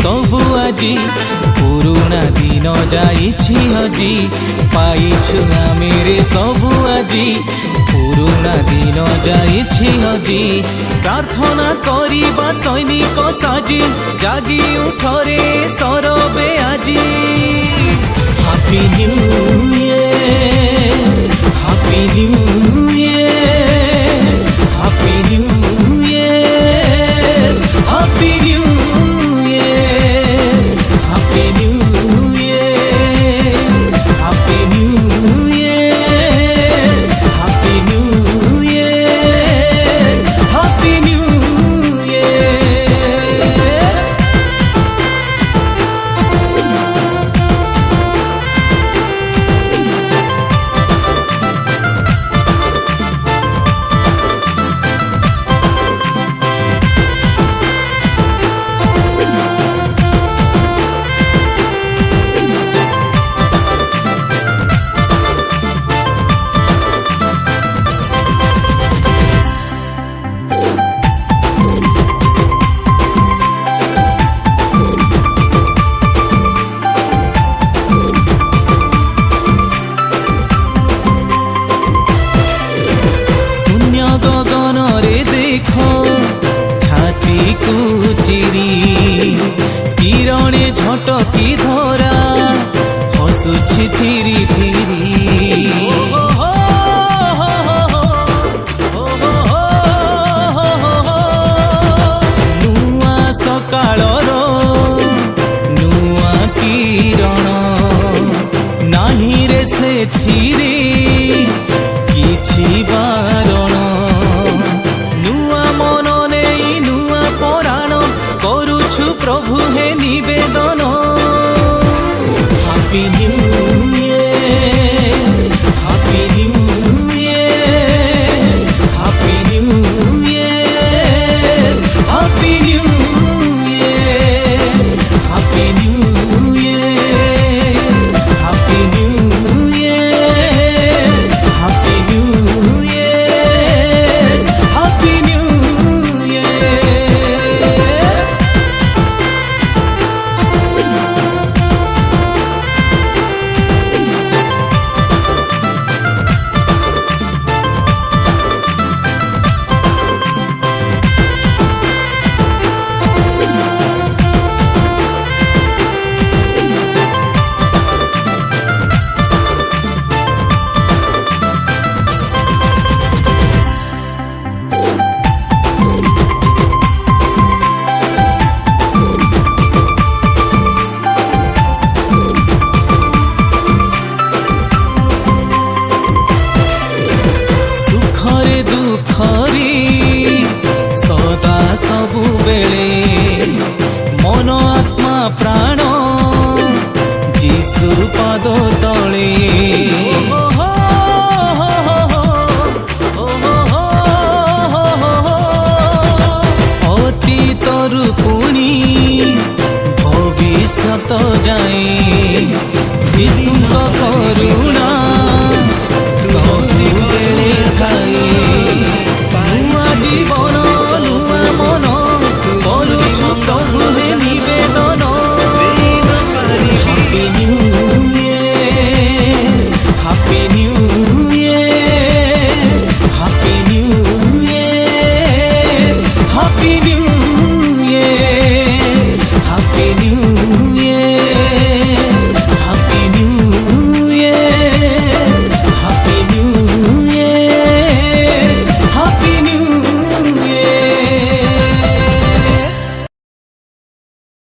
सबु आजी पुरुणा दिन जाइछि हजी पाइछु आमे रे सबु आजी पुरुणा दिन जाइछि हजी प्रार्थना करिबा सैनिक साजी जागी उठरे सरबे आजी happy new year happy new year happy new year happy new year happy new year happy new year happy new year happy new year. छाती को चिरी किरणे झटकी धरा हसुछि धीरे धीरे नुआ सकाळर नुआ किरण नाही रे सेथिरे किछि बारण प्रभु हे निवेदन happy new year happy new year happy new year happy new year happy new year happy new year happy new year happy new year. सदा सबु बेले मन आत्मा प्राण जीशु पद तले अतीतरु पुणी भविष्यत जाए